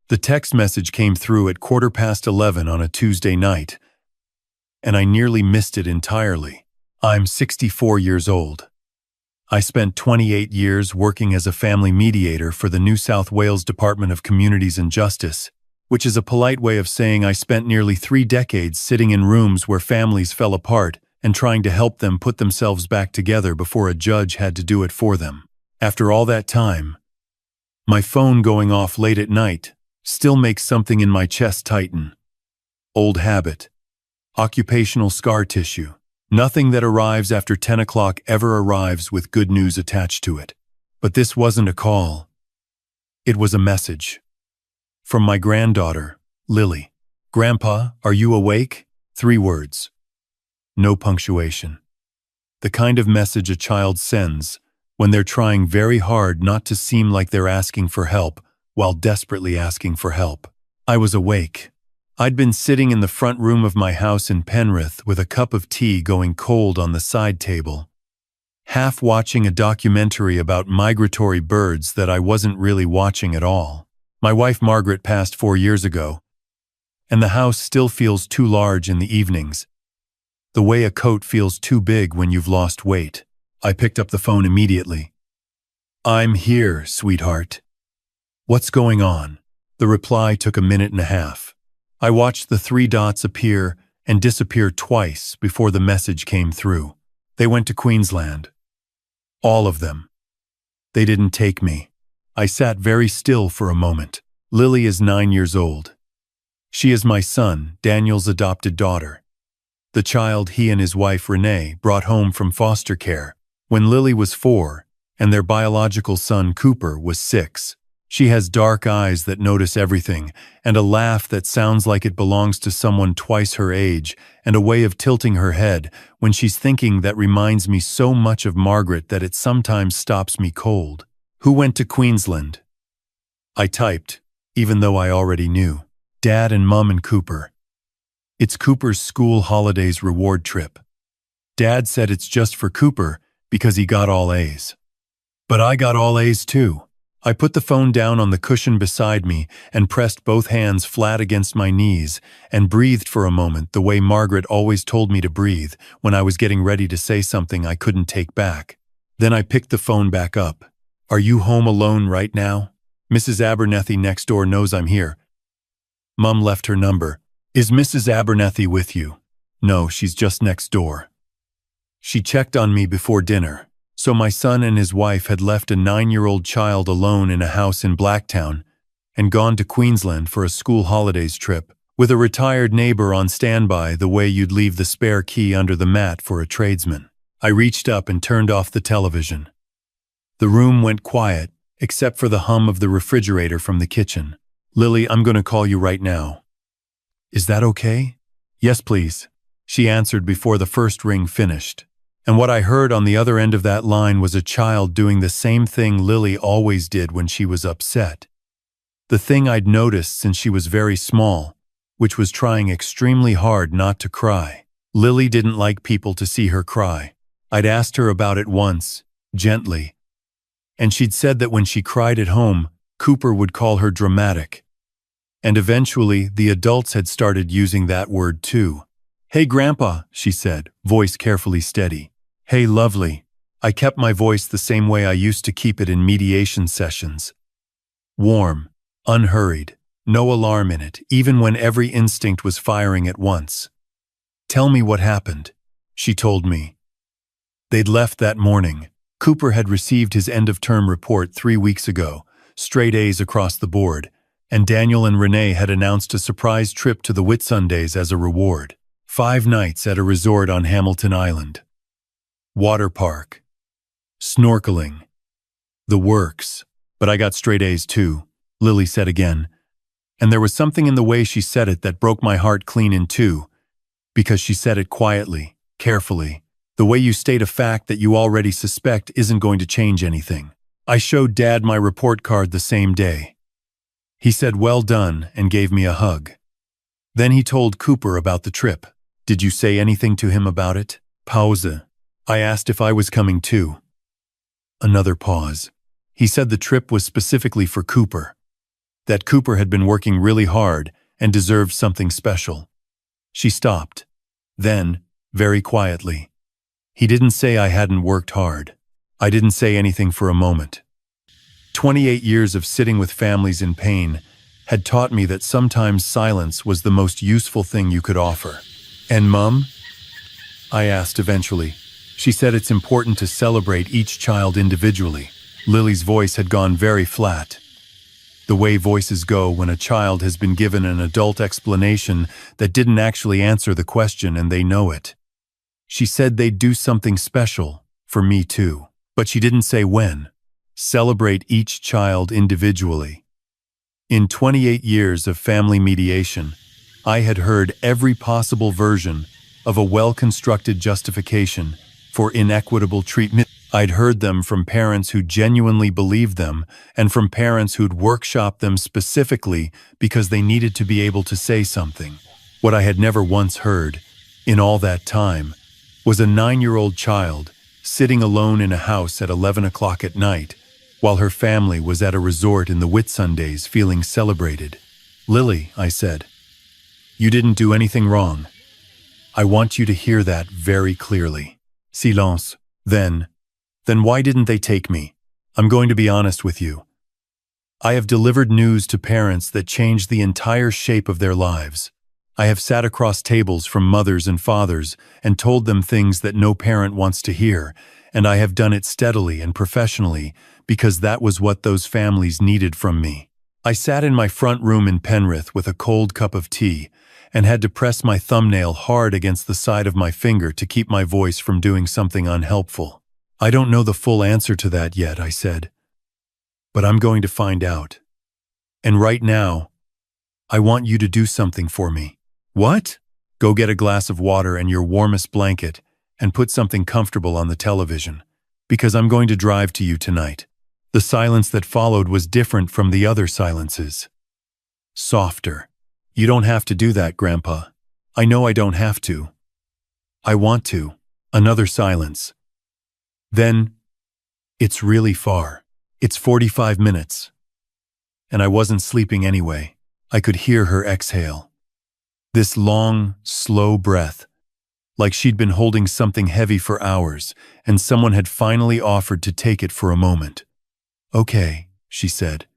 The text message came through at 11:15 on a Tuesday night, and I nearly missed it entirely. I'm 64 years old. I spent 28 years working as a family mediator for the New South Wales Department of Communities and Justice, which is a polite way of saying I spent nearly 3 decades sitting in rooms where families fell apart and trying to help them put themselves back together before a judge had to do it for them. After all that time, my phone going off late at night still makes something in my chest tighten. Old habit. Occupational scar tissue. Nothing that arrives after 10 o'clock ever arrives with good news attached to it. But this wasn't a call. It was a message. From my granddaughter, Lily. "Grandpa, are you awake?" 3 words. No punctuation. The kind of message a child sends when they're trying very hard not to seem like they're asking for help while desperately asking for help. I was awake. I'd been sitting in the front room of my house in Penrith with a cup of tea going cold on the side table, half watching a documentary about migratory birds that I wasn't really watching at all. My wife Margaret passed 4 years ago, and the house still feels too large in the evenings, the way a coat feels too big when you've lost weight. I picked up the phone immediately. "I'm here, sweetheart." "What's going on?" The reply took a minute and a half. I watched the 3 dots appear and disappear twice before the message came through. They went to Queensland. All of them. They didn't take me. I sat very still for a moment. Lily is 9 years old. She is my son, Daniel's adopted daughter. The child he and his wife Renee brought home from foster care when Lily was 4 and their biological son Cooper was 6. She has dark eyes that notice everything, and a laugh that sounds like it belongs to someone twice her age, and a way of tilting her head when she's thinking that reminds me so much of Margaret that it sometimes stops me cold. "Who went to Queensland?" I typed, even though I already knew. "Dad and Mum and Cooper. It's Cooper's school holidays reward trip. Dad said it's just for Cooper because he got all A's. But I got all A's too." I put the phone down on the cushion beside me and pressed both hands flat against my knees and breathed for a moment the way Margaret always told me to breathe when I was getting ready to say something I couldn't take back. Then I picked the phone back up. "Are you home alone right now? Mrs. Abernethy next door knows I'm here." Mum left her number. "Is Mrs. Abernethy with you?" "No, she's just next door. She checked on me before dinner." So my son and his wife had left a 9-year-old child alone in a house in Blacktown and gone to Queensland for a school holidays trip, with a retired neighbor on standby the way you'd leave the spare key under the mat for a tradesman. I reached up and turned off the television. The room went quiet, except for the hum of the refrigerator from the kitchen. "Lily, I'm going to call you right now." "Is that okay?" "Yes, please," she answered before the first ring finished. And what I heard on the other end of that line was a child doing the same thing Lily always did when she was upset. The thing I'd noticed since she was very small, which was trying extremely hard not to cry. Lily didn't like people to see her cry. I'd asked her about it once, gently, and she'd said that when she cried at home, Cooper would call her dramatic. And eventually, the adults had started using that word too. "Hey, Grandpa," she said, voice carefully steady. "Hey, lovely." I kept my voice the same way I used to keep it in mediation sessions. Warm, unhurried, no alarm in it, even when every instinct was firing at once. "Tell me what happened," she told me. They'd left that morning. Cooper had received his end-of-term report 3 weeks ago, straight A's across the board, and Daniel and Renee had announced a surprise trip to the Whitsundays as a reward. 5 nights at a resort on Hamilton Island. Water park. Snorkeling. The works. "But I got straight A's too," Lily said again. And there was something in the way she said it that broke my heart clean in two, because she said it quietly, carefully. The way you state a fact that you already suspect isn't going to change anything. I showed Dad my report card the same day. He said well done and gave me a hug. Then he told Cooper about the trip. "Did you say anything to him about it?" Pause. I asked if I was coming too. Another pause. He said the trip was specifically for Cooper. that Cooper had been working really hard and deserved something special. She stopped. Then, very quietly, "He didn't say I hadn't worked hard." I didn't say anything for a moment. 28 years of sitting with families in pain had taught me that sometimes silence was the most useful thing you could offer. "And Mum?" I asked eventually. She said it's important to celebrate each child individually. Lily's voice had gone very flat. The way voices go when a child has been given an adult explanation that didn't actually answer the question and they know it. She said they'd do something special, for me too, but she didn't say when. Celebrate each child individually. In 28 years of family mediation, I had heard every possible version of a well-constructed justification for inequitable treatment. I'd heard them from parents who genuinely believed them and from parents who'd workshopped them specifically because they needed to be able to say something. What I had never once heard, in all that time, was a 9-year-old child sitting alone in a house at 11 o'clock at night while her family was at a resort in the Whitsundays feeling celebrated. "Lily," I said, "you didn't do anything wrong. I want you to hear that very clearly." Silence. Then why didn't they take me? I'm going to be honest with you. I have delivered news to parents that changed the entire shape of their lives. I have sat across tables from mothers and fathers and told them things that no parent wants to hear, and I have done it steadily and professionally because that was what those families needed from me. I sat in my front room in Penrith with a cold cup of tea and had to press my thumbnail hard against the side of my finger to keep my voice from doing something unhelpful. "I don't know the full answer to that yet," I said, "but I'm going to find out. And right now, I want you to do something for me." "What?" "Go get a glass of water and your warmest blanket and put something comfortable on the television, because I'm going to drive to you tonight." The silence that followed was different from the other silences. Softer. "You don't have to do that, Grandpa. I know I don't have to. I want to." Another silence. Then, "It's really far. It's 45 minutes. And I wasn't sleeping anyway. I could hear her exhale. This long, slow breath, like she'd been holding something heavy for hours, and someone had finally offered to take it for a moment. "Okay," she said,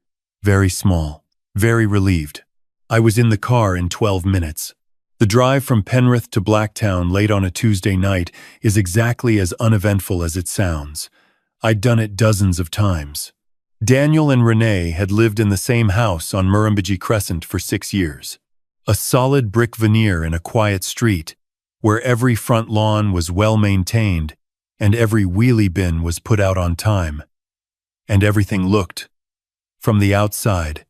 very small, very relieved. I was in the car in 12 minutes. The drive from Penrith to Blacktown late on a Tuesday night is exactly as uneventful as it sounds. I'd done it dozens of times. Daniel and Renee had lived in the same house on Murrumbidgee Crescent for 6 years. A solid brick veneer in a quiet street, where every front lawn was well maintained and every wheelie bin was put out on time. And everything looked, from the outside,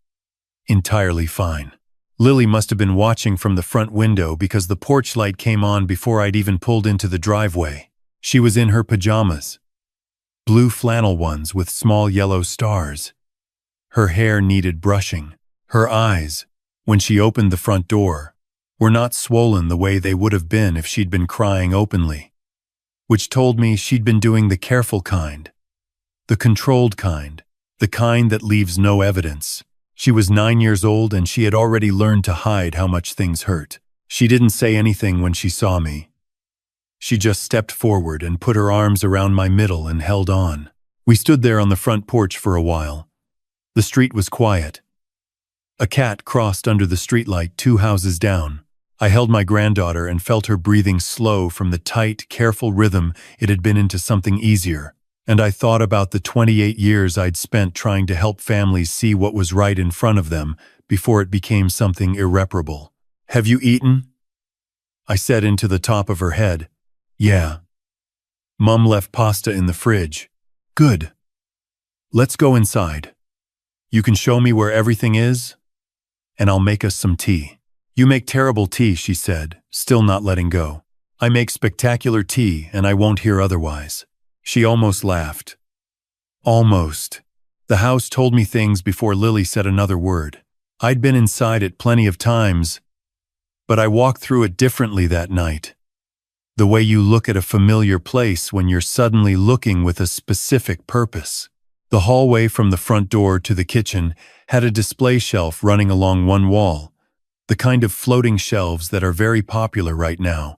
entirely fine. Lily must have been watching from the front window because the porch light came on before I'd even pulled into the driveway. She was in her pajamas, blue flannel ones with small yellow stars. Her hair needed brushing. Her eyes, when she opened the front door, were not swollen the way they would have been if she'd been crying openly, which told me she'd been doing the careful kind, the controlled kind, the kind that leaves no evidence. She was 9 years old and she had already learned to hide how much things hurt. She didn't say anything when she saw me. She just stepped forward and put her arms around my middle and held on. We stood there on the front porch for a while. The street was quiet. A cat crossed under the streetlight 2 houses down. I held my granddaughter and felt her breathing slow from the tight, careful rhythm it had been into something easier. And I thought about the 28 years I'd spent trying to help families see what was right in front of them before it became something irreparable. "Have you eaten?" I said into the top of her head. "Yeah. Mum left pasta in the fridge." "Good. Let's go inside. You can show me where everything is, and I'll make us some tea." "You make terrible tea," she said, still not letting go. "I make spectacular tea, and I won't hear otherwise." She almost laughed. Almost. The house told me things before Lily said another word. I'd been inside it plenty of times, but I walked through it differently that night. The way you look at a familiar place when you're suddenly looking with a specific purpose. The hallway from the front door to the kitchen had a display shelf running along one wall, the kind of floating shelves that are very popular right now,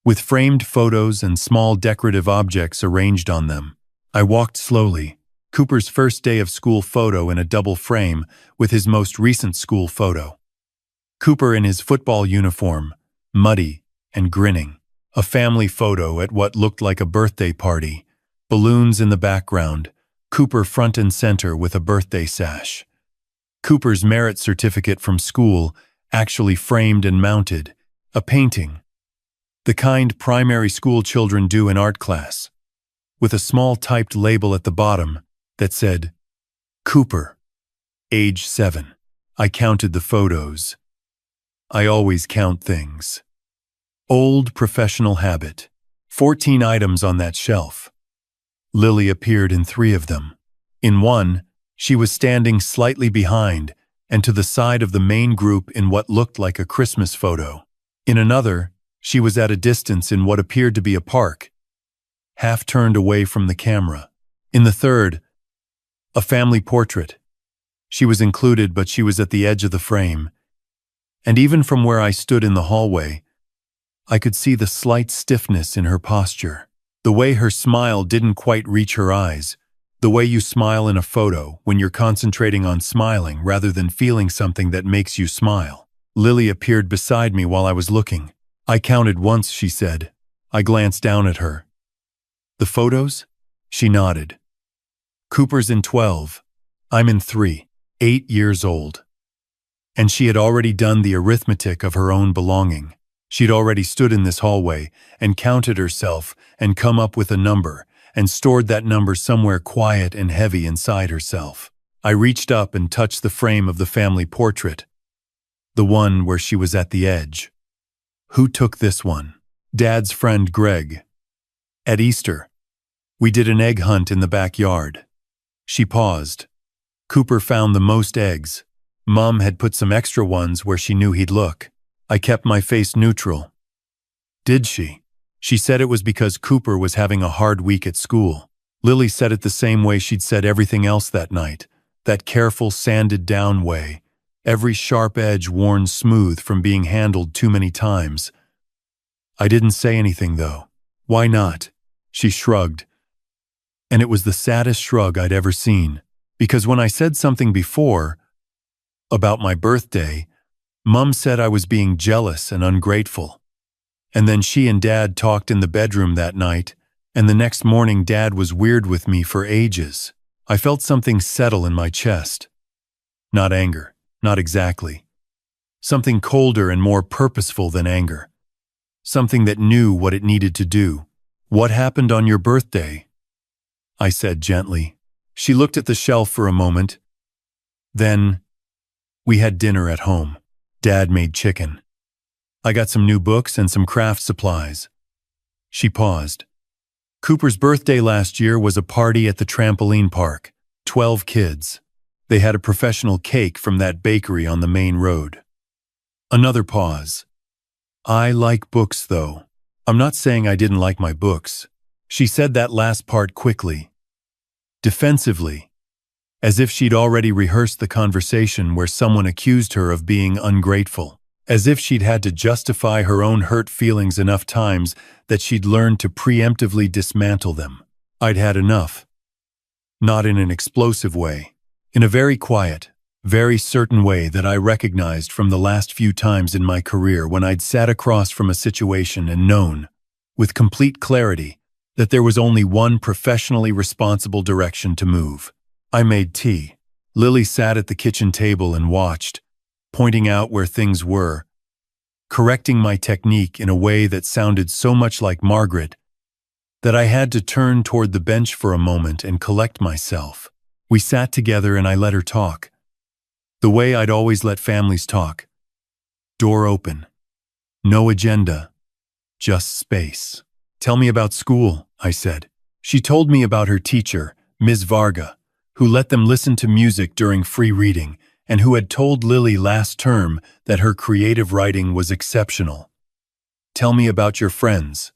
with framed photos and small decorative objects arranged on them. I walked slowly, Cooper's first day of school photo in a double frame with his most recent school photo. Cooper in his football uniform, muddy and grinning. A family photo at what looked like a birthday party, balloons in the background, Cooper front and center with a birthday sash. Cooper's merit certificate from school, actually framed and mounted, a painting, the kind primary school children do in art class, with a small typed label at the bottom that said, Cooper, age 7. I counted the photos. I always count things. Old professional habit. 14 items on that shelf. Lily appeared in 3 of them. In one, she was standing slightly behind and to the side of the main group in what looked like a Christmas photo. In another, she was at a distance in what appeared to be a park, half turned away from the camera. In the third, a family portrait. She was included, but she was at the edge of the frame. And even from where I stood in the hallway, I could see the slight stiffness in her posture. The way her smile didn't quite reach her eyes. The way you smile in a photo when you're concentrating on smiling rather than feeling something that makes you smile. Lily appeared beside me while I was looking. I counted once, she said. I glanced down at her. The photos? She nodded. Cooper's in 12. I'm in 3. 8 years old. And she had already done the arithmetic of her own belonging. She'd already stood in this hallway and counted herself and come up with a number and stored that number somewhere quiet and heavy inside herself. I reached up and touched the frame of the family portrait, the one where she was at the edge. Who took this one? Dad's friend Greg. At Easter, we did an egg hunt in the backyard. She paused. Cooper found the most eggs. Mom had put some extra ones where she knew he'd look. I kept my face neutral. Did she? She said it was because Cooper was having a hard week at school. Lily said it the same way she'd said everything else that night, that careful, sanded-down way, every sharp edge worn smooth from being handled too many times. I didn't say anything, though. Why not? She shrugged. And it was the saddest shrug I'd ever seen, because when I said something before, about my birthday, Mom said I was being jealous and ungrateful. And then she and Dad talked in the bedroom that night, and the next morning Dad was weird with me for ages. I felt something settle in my chest. Not anger, not exactly. Something colder and more purposeful than anger. Something that knew what it needed to do. What happened on your birthday? I said gently. She looked at the shelf for a moment. Then, we had dinner at home. Dad made chicken. I got some new books and some craft supplies. She paused. Cooper's birthday last year was a party at the trampoline park. 12 kids. They had a professional cake from that bakery on the main road. Another pause. I like books, though. I'm not saying I didn't like my books. She said that last part quickly, defensively, as if she'd already rehearsed the conversation where someone accused her of being ungrateful, as if she'd had to justify her own hurt feelings enough times that she'd learned to preemptively dismantle them. I'd had enough. Not in an explosive way, in a very quiet, very certain way that I recognized from the last few times in my career when I'd sat across from a situation and known, with complete clarity, that there was only one professionally responsible direction to move. I made tea. Lily sat at the kitchen table and watched, pointing out where things were, correcting my technique in a way that sounded so much like Margaret that I had to turn toward the bench for a moment and collect myself. We sat together and I let her talk. The way I'd always let families talk. Door open. No agenda. Just space. Tell me about school, I said. She told me about her teacher, Ms. Varga, who let them listen to music during free reading and who had told Lily last term that her creative writing was exceptional. Tell me about your friends,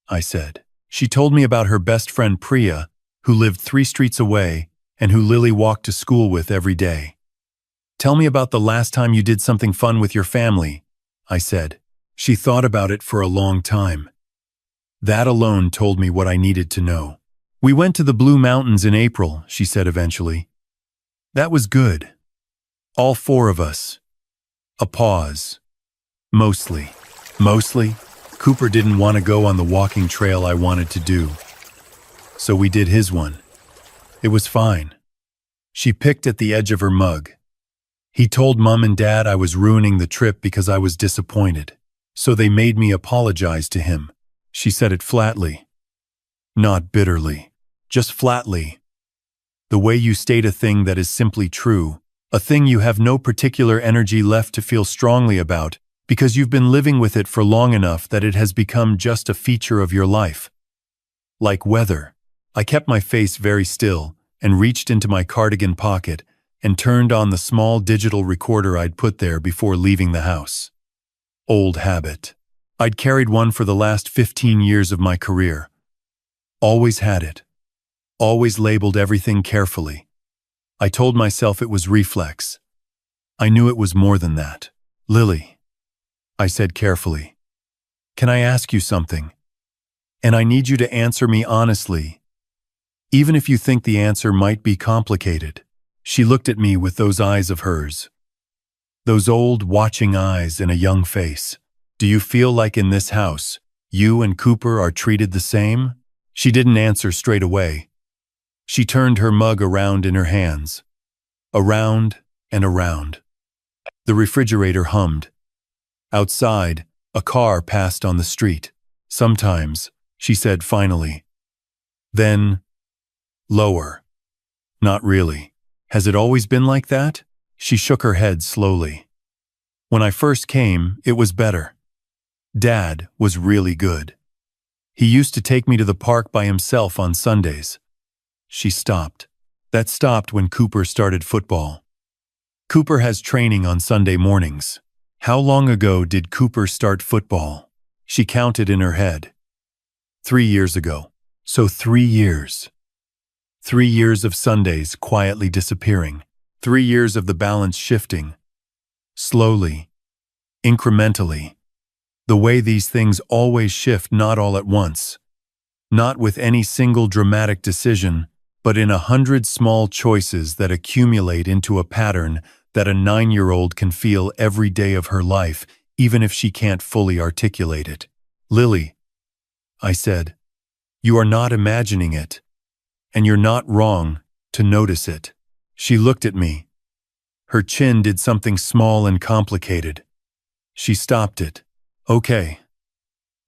I said. She told me about her best friend Priya, who lived 3 streets away, and who Lily walked to school with every day. "Tell me about the last time you did something fun with your family," I said. She thought about it for a long time. That alone told me what I needed to know. "We went to the Blue Mountains in April," she said eventually. "That was good. All four of us." A pause. Mostly. Cooper didn't want to go on the walking trail I wanted to do. So we did his one. It was fine. She picked at the edge of her mug. "He told Mom and Dad I was ruining the trip because I was disappointed. So they made me apologize to him." She said it flatly. Not bitterly. Just flatly. The way you state a thing that is simply true, a thing you have no particular energy left to feel strongly about, because you've been living with it for long enough that it has become just a feature of your life. Like weather. I kept my face very still and reached into my cardigan pocket and turned on the small digital recorder I'd put there before leaving the house. Old habit. I'd carried one for the last 15 years of my career. Always had it. Always labeled everything carefully. I told myself it was reflex. I knew it was more than that. "Lily," I said carefully, "can I ask you something? And I need you to answer me honestly, even if you think the answer might be complicated." She looked at me with those eyes of hers. Those old, watching eyes in a young face. "Do you feel like in this house, you and Cooper are treated the same?" She didn't answer straight away. She turned her mug around in her hands. Around and around. The refrigerator hummed. Outside, a car passed on the street. "Sometimes," she said finally. Then, lower. "Not really. Has it always been like that?" She shook her head slowly. "When I first came, it was better. Dad was really good. He used to take me to the park by himself on Sundays." She stopped. "That stopped when Cooper started football. Cooper has training on Sunday mornings." "How long ago did Cooper start football?" She counted in her head. 3 years ago. So 3 years. 3 years of Sundays quietly disappearing. 3 years of the balance shifting. Slowly. Incrementally. The way these things always shift, not all at once. Not with any single dramatic decision, but in 100 small choices that accumulate into a pattern that a 9-year-old can feel every day of her life, even if she can't fully articulate it. "Lily," I said, "you are not imagining it, and you're not wrong to notice it." She looked at me. Her chin did something small and complicated. She stopped it. "Okay,"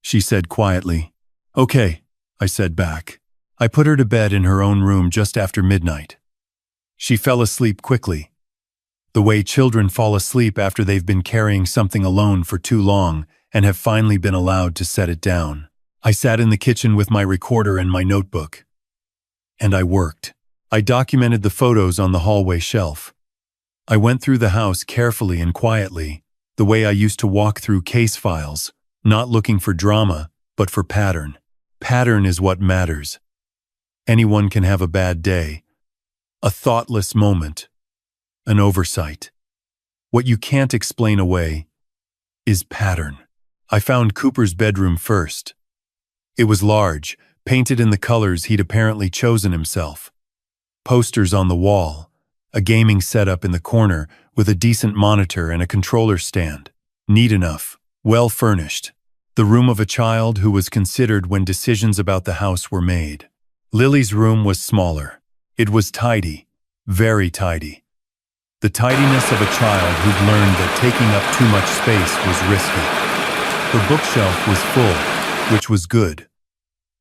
she said quietly. "Okay," I said back. I put her to bed in her own room just after midnight. She fell asleep quickly. The way children fall asleep after they've been carrying something alone for too long and have finally been allowed to set it down. I sat in the kitchen with my recorder and my notebook. And I worked. I documented the photos on the hallway shelf. I went through the house carefully and quietly, the way I used to walk through case files, not looking for drama, but for pattern. Pattern is what matters. Anyone can have a bad day, a thoughtless moment, an oversight. What you can't explain away is pattern. I found Cooper's bedroom first. It was large, painted in the colors he'd apparently chosen himself. Posters on the wall, a gaming setup in the corner with a decent monitor and a controller stand. Neat enough, well furnished. The room of a child who was considered when decisions about the house were made. Lily's room was smaller. It was tidy, very tidy. The tidiness of a child who'd learned that taking up too much space was risky. Her bookshelf was full, which was good.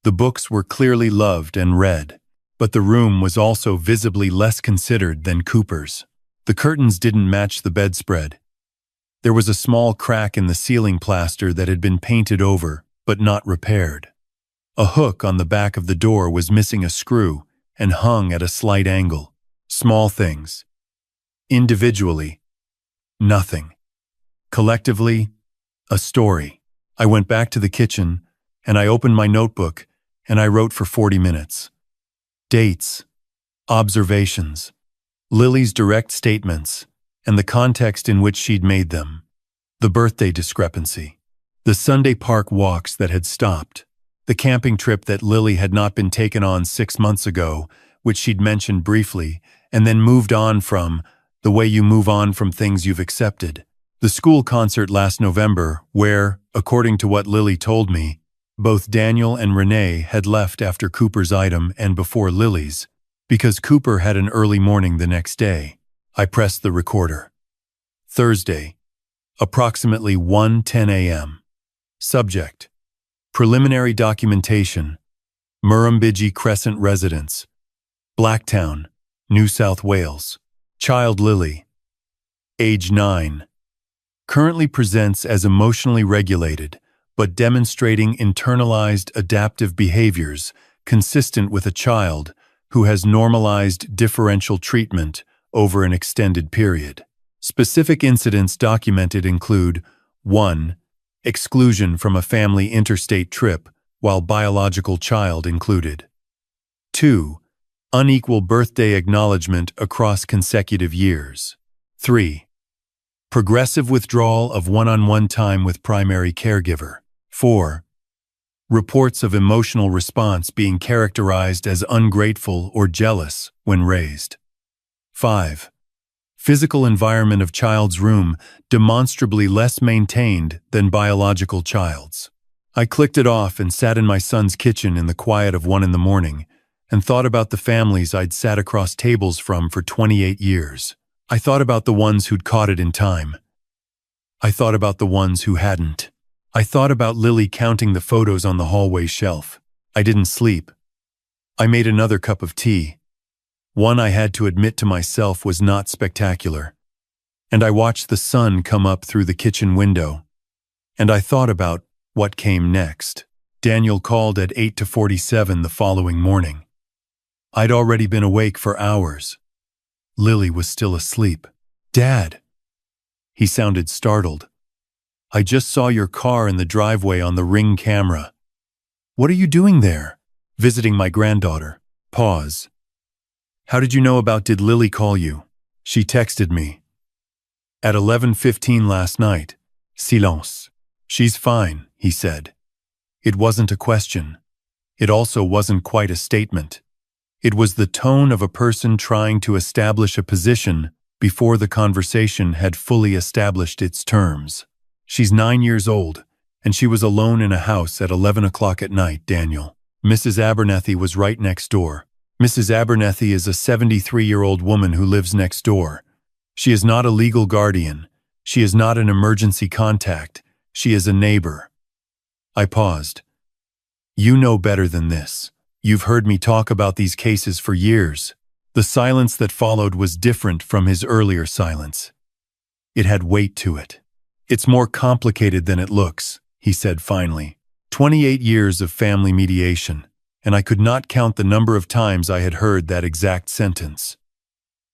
The books were clearly loved and read, but the room was also visibly less considered than Cooper's. The curtains didn't match the bedspread. There was a small crack in the ceiling plaster that had been painted over, but not repaired. A hook on the back of the door was missing a screw and hung at a slight angle. Small things. Individually, nothing. Collectively, a story. I went back to the kitchen, and I opened my notebook, and I wrote for 40 minutes. Dates. Observations. Lily's direct statements, and the context in which she'd made them. The birthday discrepancy. The Sunday park walks that had stopped. The camping trip that Lily had not been taken on 6 months ago, which she'd mentioned briefly, and then moved on from, the way you move on from things you've accepted. The school concert last November, where, according to what Lily told me, both Daniel and Renee had left after Cooper's item and before Lily's, because Cooper had an early morning the next day. I pressed the recorder. Thursday, approximately 1:10 a.m. Subject: preliminary documentation, Murrumbidgee Crescent residence, Blacktown, New South Wales. Child Lily, age 9. Currently presents as emotionally regulated, but demonstrating internalized adaptive behaviors consistent with a child who has normalized differential treatment over an extended period. Specific incidents documented include 1. Exclusion from a family interstate trip while biological child included. 2. Unequal birthday acknowledgement across consecutive years. 3. Progressive withdrawal of one-on-one time with primary caregiver. 4. Reports of emotional response being characterized as ungrateful or jealous when raised. 5. Physical environment of child's room demonstrably less maintained than biological child's. I clicked it off and sat in my son's kitchen in the quiet of 1 a.m. and thought about the families I'd sat across tables from for 28 years. I thought about the ones who'd caught it in time. I thought about the ones who hadn't. I thought about Lily counting the photos on the hallway shelf. I didn't sleep. I made another cup of tea. One I had to admit to myself was not spectacular. And I watched the sun come up through the kitchen window. And I thought about what came next. Daniel called at 8:47 the following morning. I'd already been awake for hours. Lily was still asleep. Dad. He sounded startled. I just saw your car in the driveway on the Ring camera. What are you doing there? Visiting my granddaughter. Pause. How did you know about did Lily call you? She texted me. At 11:15 last night. Silence. She's fine, he said. It wasn't a question. It also wasn't quite a statement. It was the tone of a person trying to establish a position before the conversation had fully established its terms. She's 9 years old, and she was alone in a house at 11 o'clock at night, Daniel. Mrs. Abernethy was right next door. Mrs. Abernethy is a 73-year-old woman who lives next door. She is not a legal guardian. She is not an emergency contact. She is a neighbor. I paused. You know better than this. You've heard me talk about these cases for years. The silence that followed was different from his earlier silence. It had weight to it. It's more complicated than it looks, he said finally. 28 years of family mediation, and I could not count the number of times I had heard that exact sentence.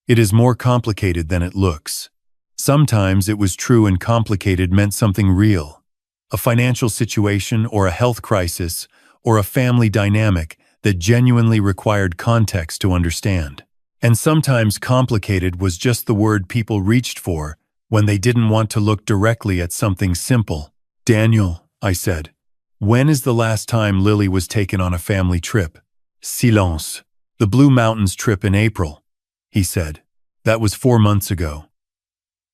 It is more complicated than it looks. Sometimes it was true and complicated meant something real. A financial situation or a health crisis or a family dynamic that genuinely required context to understand. And sometimes complicated was just the word people reached for when they didn't want to look directly at something simple. Daniel, I said, when is the last time Lily was taken on a family trip? Silence. The Blue Mountains trip in April, he said. That was 4 months ago.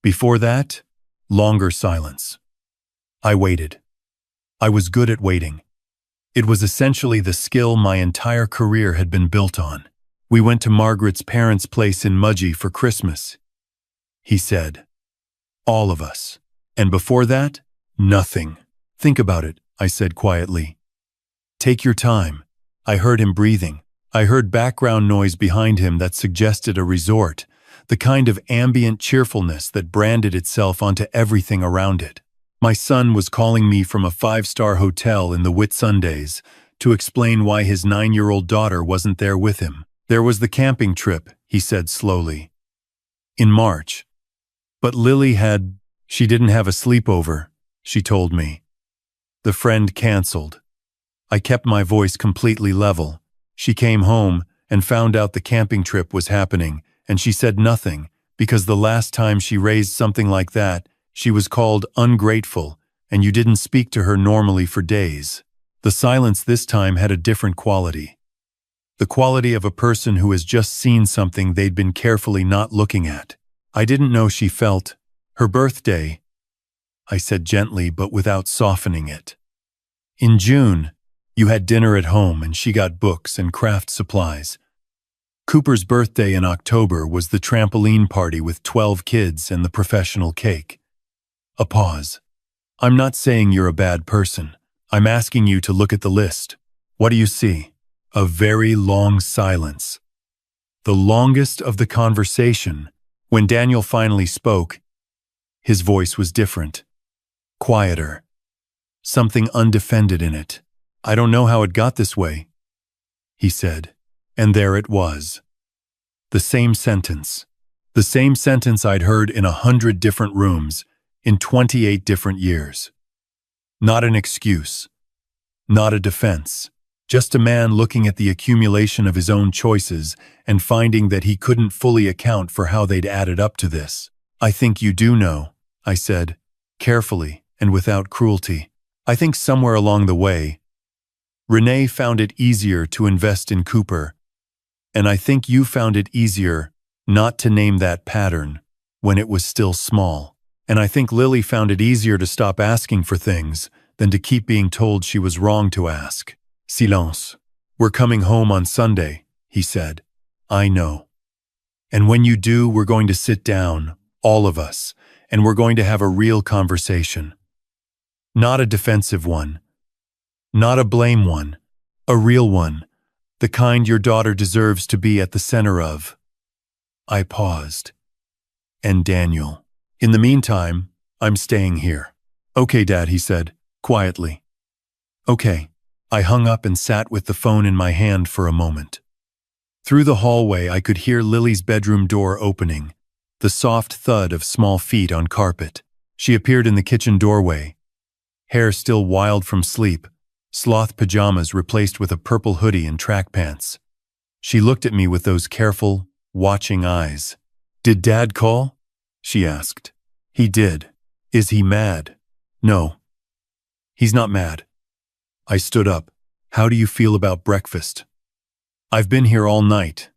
Before that, longer silence. I waited. I was good at waiting. It was essentially the skill my entire career had been built on. We went to Margaret's parents' place in Mudgee for Christmas, he said. All of us. And before that, nothing. Think about it, I said quietly. Take your time. I heard him breathing. I heard background noise behind him that suggested a resort, the kind of ambient cheerfulness that branded itself onto everything around it. My son was calling me from a 5-star hotel in the Whitsundays to explain why his 9-year-old daughter wasn't there with him. There was the camping trip, he said slowly. In March. But Lily she didn't have a sleepover, she told me. The friend canceled. I kept my voice completely level. She came home, and found out the camping trip was happening, and she said nothing, because the last time she raised something like that, she was called ungrateful, and you didn't speak to her normally for days. The silence this time had a different quality. The quality of a person who has just seen something they'd been carefully not looking at. I didn't know she felt. Her birthday, I said gently but without softening it. In June, you had dinner at home and she got books and craft supplies. Cooper's birthday in October was the trampoline party with 12 kids and the professional cake. A pause. I'm not saying you're a bad person. I'm asking you to look at the list. What do you see? A very long silence. The longest of the conversation. When Daniel finally spoke, his voice was different. Quieter. Something undefended in it. I don't know how it got this way, he said. And there it was. The same sentence. The same sentence I'd heard in 100 different rooms, in 28 different years. Not an excuse. Not a defense. Just a man looking at the accumulation of his own choices and finding that he couldn't fully account for how they'd added up to this. I think you do know, I said, carefully and without cruelty. I think somewhere along the way, Renee found it easier to invest in Cooper, and I think you found it easier not to name that pattern when it was still small. And I think Lily found it easier to stop asking for things than to keep being told she was wrong to ask. Silence. We're coming home on Sunday, he said. I know. And when you do, we're going to sit down, all of us, and we're going to have a real conversation. Not a defensive one. Not a blame one. A real one. The kind your daughter deserves to be at the center of. I paused. And Daniel. In the meantime, I'm staying here. Okay, Dad, he said, quietly. Okay. I hung up and sat with the phone in my hand for a moment. Through the hallway, I could hear Lily's bedroom door opening, the soft thud of small feet on carpet. She appeared in the kitchen doorway, hair still wild from sleep, sloth pajamas replaced with a purple hoodie and track pants. She looked at me with those careful, watching eyes. Did Dad call? She asked. He did. Is he mad? No. He's not mad. I stood up. How do you feel about breakfast? I've been here all night,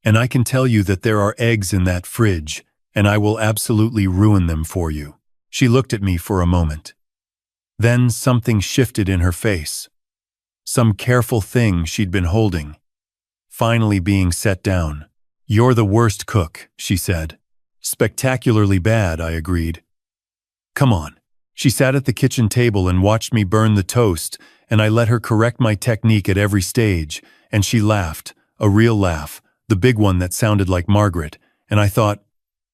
and I can tell you that there are eggs in that fridge, and I will absolutely ruin them for you. She looked at me for a moment. Then something shifted in her face. Some careful thing she'd been holding, finally being set down. You're the worst cook, she said. Spectacularly bad, I agreed. Come on. She sat at the kitchen table and watched me burn the toast, and I let her correct my technique at every stage, and she laughed, a real laugh, the big one that sounded like Margaret, and I thought,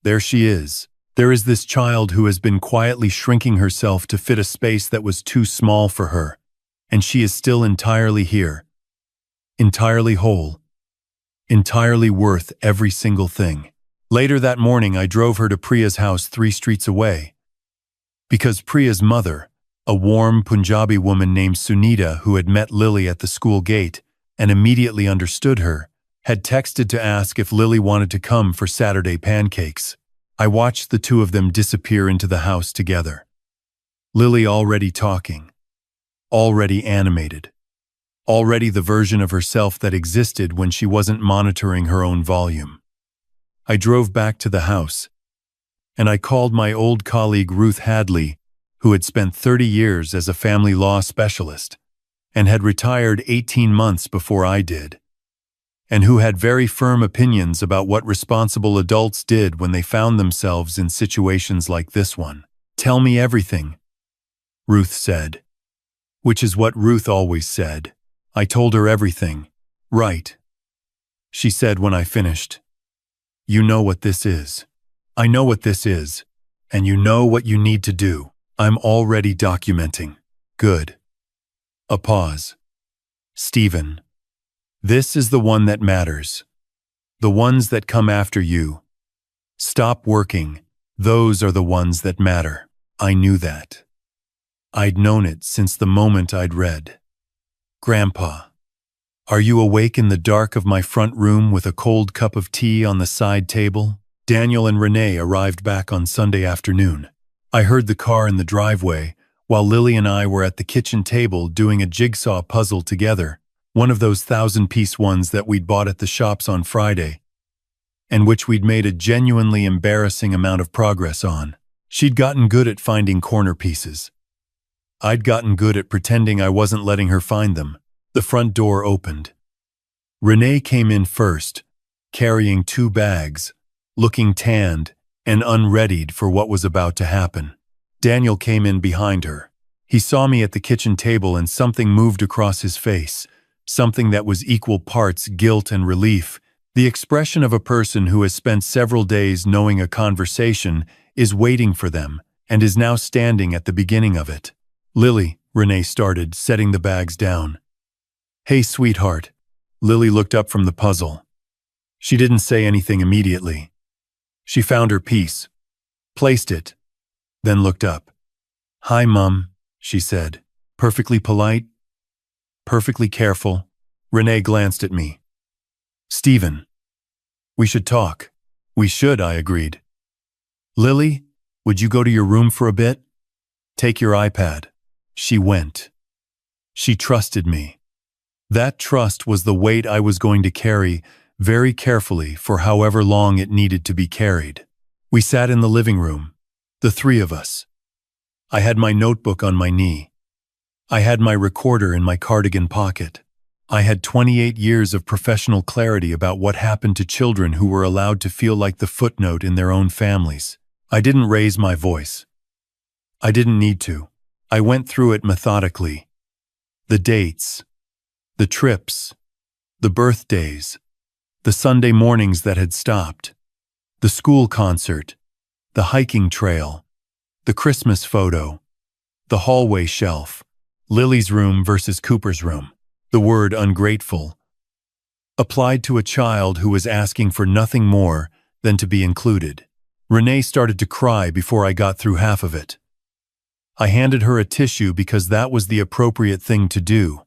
there she is. There is this child who has been quietly shrinking herself to fit a space that was too small for her, and she is still entirely here, entirely whole, entirely worth every single thing. Later that morning, I drove her to Priya's house 3 streets away, because Priya's mother, a warm Punjabi woman named Sunita who had met Lily at the school gate and immediately understood her, had texted to ask if Lily wanted to come for Saturday pancakes. I watched the two of them disappear into the house together. Lily already talking, already animated, already the version of herself that existed when she wasn't monitoring her own volume. I drove back to the house, and I called my old colleague Ruth Hadley, who had spent 30 years as a family law specialist and had retired 18 months before I did, and who had very firm opinions about what responsible adults did when they found themselves in situations like this one. Tell me everything, Ruth said, which is what Ruth always said. I told her everything. Right, she said when I finished. You know what this is. I know what this is, and you know what you need to do. I'm already documenting. Good. A pause. Stephen. This is the one that matters. The ones that come after you. Stop working. Those are the ones that matter. I knew that. I'd known it since the moment I'd read. Grandpa. Are you awake in the dark of my front room with a cold cup of tea on the side table? Daniel and Renee arrived back on Sunday afternoon. I heard the car in the driveway, while Lily and I were at the kitchen table doing a jigsaw puzzle together, one of those 1,000-piece ones that we'd bought at the shops on Friday, and which we'd made a genuinely embarrassing amount of progress on. She'd gotten good at finding corner pieces. I'd gotten good at pretending I wasn't letting her find them. The front door opened. Renee came in first, carrying 2 bags, looking tanned and unreadied for what was about to happen. Daniel came in behind her. He saw me at the kitchen table and something moved across his face, something that was equal parts guilt and relief, the expression of a person who has spent several days knowing a conversation is waiting for them and is now standing at the beginning of it. Lily, Renee started, setting the bags down. Hey, sweetheart. Lily looked up from the puzzle. She didn't say anything immediately. She found her piece, placed it, then looked up. Hi, Mum, she said. Perfectly polite, perfectly careful. Renee glanced at me. Stephen. We should talk. We should, I agreed. Lily, would you go to your room for a bit? Take your iPad. She went. She trusted me. That trust was the weight I was going to carry very carefully for however long it needed to be carried. We sat in the living room, the 3 of us. I had my notebook on my knee. I had my recorder in my cardigan pocket. I had 28 years of professional clarity about what happened to children who were allowed to feel like the footnote in their own families. I didn't raise my voice. I didn't need to. I went through it methodically. The dates, the trips, the birthdays, the Sunday mornings that had stopped, the school concert, the hiking trail, the Christmas photo, the hallway shelf, Lily's room versus Cooper's room, the word ungrateful, applied to a child who was asking for nothing more than to be included. Renee started to cry before I got through half of it. I handed her a tissue because that was the appropriate thing to do.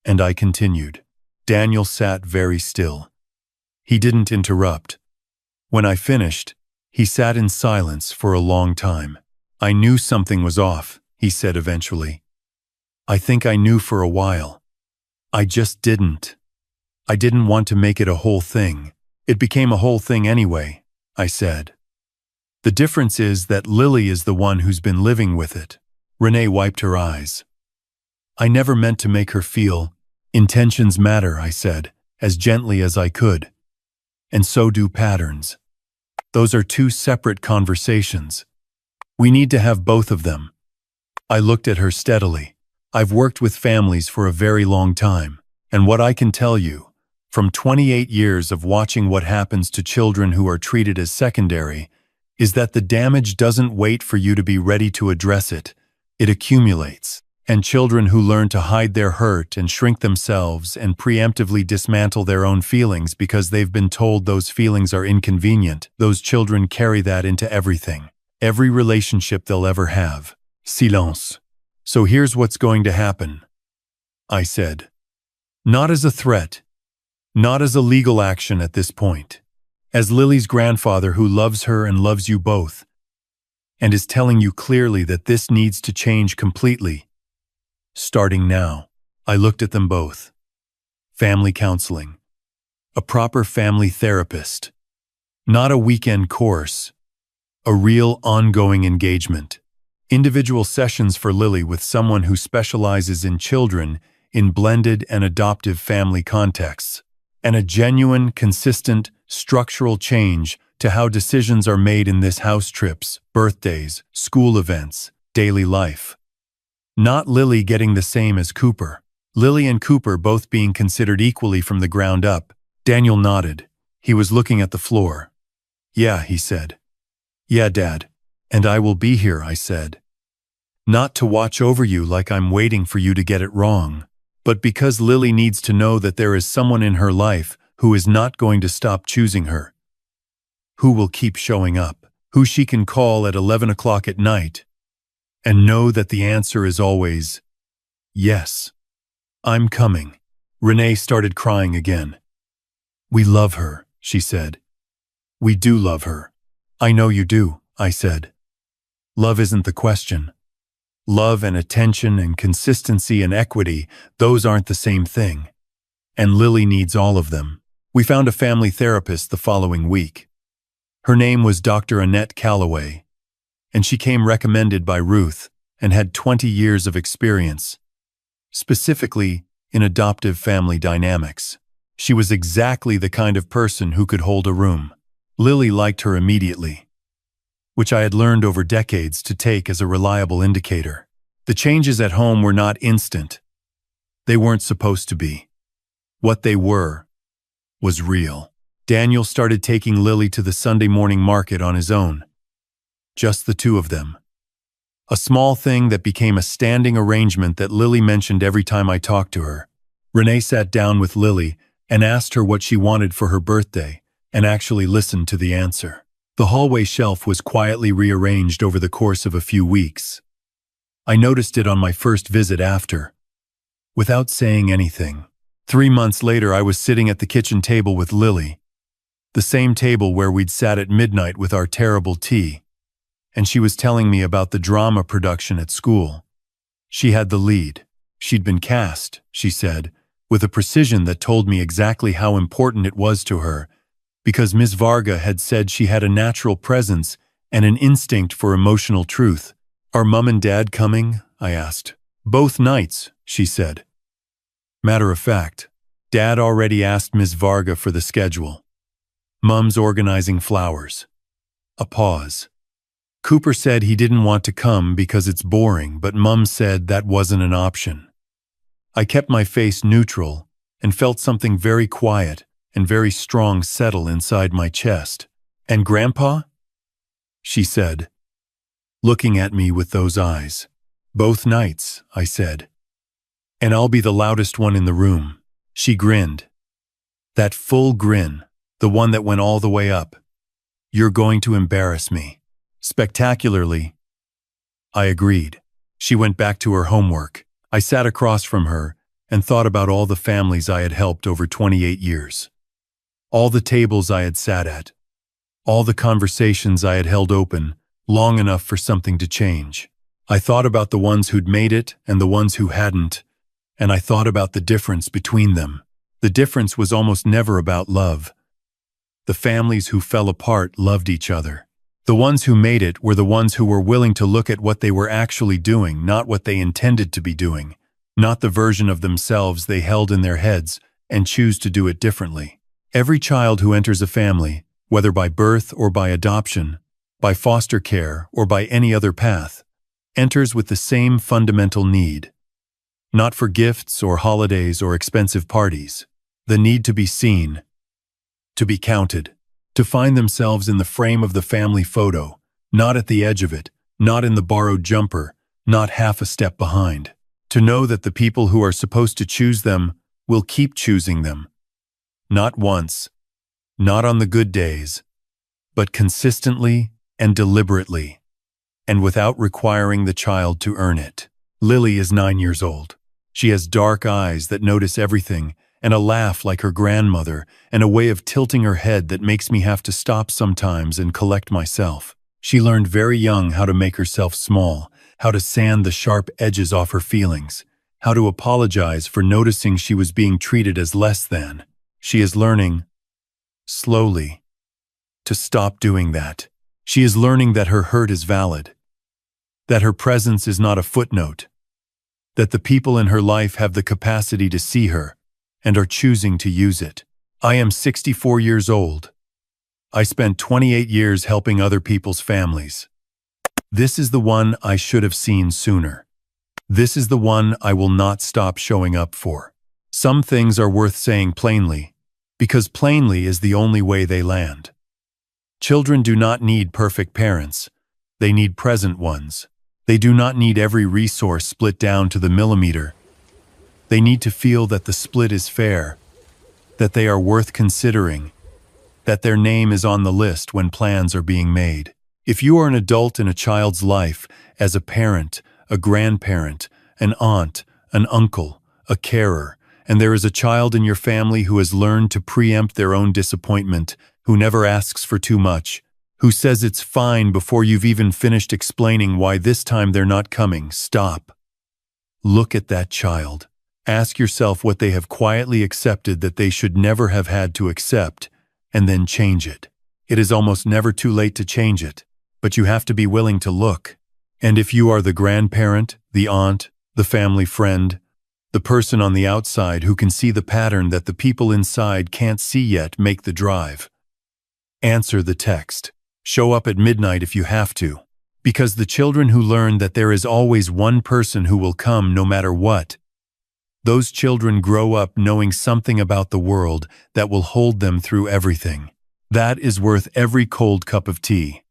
And I continued. Daniel sat very still. He didn't interrupt. When I finished, he sat in silence for a long time. I knew something was off, he said eventually. I think I knew for a while. I just didn't. I didn't want to make it a whole thing. It became a whole thing anyway, I said. The difference is that Lily is the one who's been living with it. Renee wiped her eyes. I never meant to make her feel. Intentions matter, I said, as gently as I could. And so do patterns. Those are 2 separate conversations. We need to have both of them. I looked at her steadily. I've worked with families for a very long time, and what I can tell you, from 28 years of watching what happens to children who are treated as secondary, is that the damage doesn't wait for you to be ready to address it. It accumulates. And children who learn to hide their hurt and shrink themselves and preemptively dismantle their own feelings because they've been told those feelings are inconvenient, those children carry that into everything. Every relationship they'll ever have. Silence. So here's what's going to happen, I said. Not as a threat, not as a legal action at this point. As Lily's grandfather who loves her and loves you both, and is telling you clearly that this needs to change completely. Starting now, I looked at them both. Family counseling. A proper family therapist. Not a weekend course. A real ongoing engagement. Individual sessions for Lily with someone who specializes in children in blended and adoptive family contexts. And a genuine, consistent, structural change to how decisions are made in this house trips, birthdays, school events, daily life. Not Lily getting the same as Cooper. Lily and Cooper both being considered equally from the ground up. Daniel nodded. He was looking at the floor. Yeah, he said. Yeah, Dad. And I will be here, I said. Not to watch over you like I'm waiting for you to get it wrong, but because Lily needs to know that there is someone in her life who is not going to stop choosing her. Who will keep showing up, who she can call at 11 o'clock at night, and know that the answer is always, yes, I'm coming. Renee started crying again. "We love her," she said. "We do love her." "I know you do," I said. "Love isn't the question. Love and attention and consistency and equity, those aren't the same thing. And Lily needs all of them." We found a family therapist the following week. Her name was Dr. Annette Calloway, and she came recommended by Ruth and had 20 years of experience, specifically in adoptive family dynamics. She was exactly the kind of person who could hold a room. Lily liked her immediately, which I had learned over decades to take as a reliable indicator. The changes at home were not instant. They weren't supposed to be. What they were was real. Daniel started taking Lily to the Sunday morning market on his own. Just the two of them. A small thing that became a standing arrangement that Lily mentioned every time I talked to her. Renee sat down with Lily and asked her what she wanted for her birthday, and actually listened to the answer. The hallway shelf was quietly rearranged over the course of a few weeks. I noticed it on my first visit after, without saying anything. 3 months later, I was sitting at the kitchen table with Lily, the same table where we'd sat at midnight with our terrible tea, and she was telling me about the drama production at school. She had the lead. She'd been cast, she said, with a precision that told me exactly how important it was to her, because Ms. Varga had said she had a natural presence and an instinct for emotional truth. "Are Mum and Dad coming?" I asked. "Both nights," she said. Matter of fact, Dad already asked Ms. Varga for the schedule. Mum's organizing flowers. A pause. Cooper said he didn't want to come because it's boring, but Mum said that wasn't an option. I kept my face neutral and felt something very quiet and very strong settle inside my chest. "And Grandpa?" she said, looking at me with those eyes. "Both nights," I said. "And I'll be the loudest one in the room." She grinned. That full grin, the one that went all the way up. "You're going to embarrass me." Spectacularly. I agreed. She went back to her homework. I sat across from her and thought about all the families I had helped over 28 years. All the tables I had sat at. All the conversations I had held open, long enough for something to change. I thought about the ones who'd made it and the ones who hadn't, and I thought about the difference between them. The difference was almost never about love. The families who fell apart loved each other. The ones who made it were the ones who were willing to look at what they were actually doing, not what they intended to be doing, not the version of themselves they held in their heads, and choose to do it differently. Every child who enters a family, whether by birth or by adoption, by foster care or by any other path, enters with the same fundamental need. Not for gifts or holidays or expensive parties. The need to be seen, to be counted, to find themselves in the frame of the family photo, not at the edge of it, not in the borrowed jumper, not half a step behind. To know that the people who are supposed to choose them will keep choosing them. Not once, not on the good days, but consistently and deliberately, and without requiring the child to earn it. Lily is 9 years old. She has dark eyes that notice everything, and a laugh like her grandmother, and a way of tilting her head that makes me have to stop sometimes and collect myself. She learned very young how to make herself small, how to sand the sharp edges off her feelings, how to apologize for noticing she was being treated as less than. She is learning, slowly, to stop doing that. She is learning that her hurt is valid, that her presence is not a footnote, that the people in her life have the capacity to see her and are choosing to use it. I am 64 years old. I spent 28 years helping other people's families. This is the one I should have seen sooner. This is the one I will not stop showing up for. Some things are worth saying plainly, because plainly is the only way they land. Children do not need perfect parents. They need present ones. They do not need every resource split down to the millimeter. They need to feel that the split is fair, that they are worth considering, that their name is on the list when plans are being made. If you are an adult in a child's life, as a parent, a grandparent, an aunt, an uncle, a carer, And there is a child in your family who has learned to preempt their own disappointment, who never asks for too much, who says it's fine before you've even finished explaining why this time they're not coming. Stop. Look at that child. Ask yourself what they have quietly accepted that they should never have had to accept, and then change it. It is almost never too late to change it, but you have to be willing to look. And if you are the grandparent, the aunt, the family friend, the person on the outside who can see the pattern that the people inside can't see yet, make the drive. Answer the text. Show up at midnight if you have to. Because the children who learn that there is always one person who will come no matter what, those children grow up knowing something about the world that will hold them through everything. That is worth every cold cup of tea.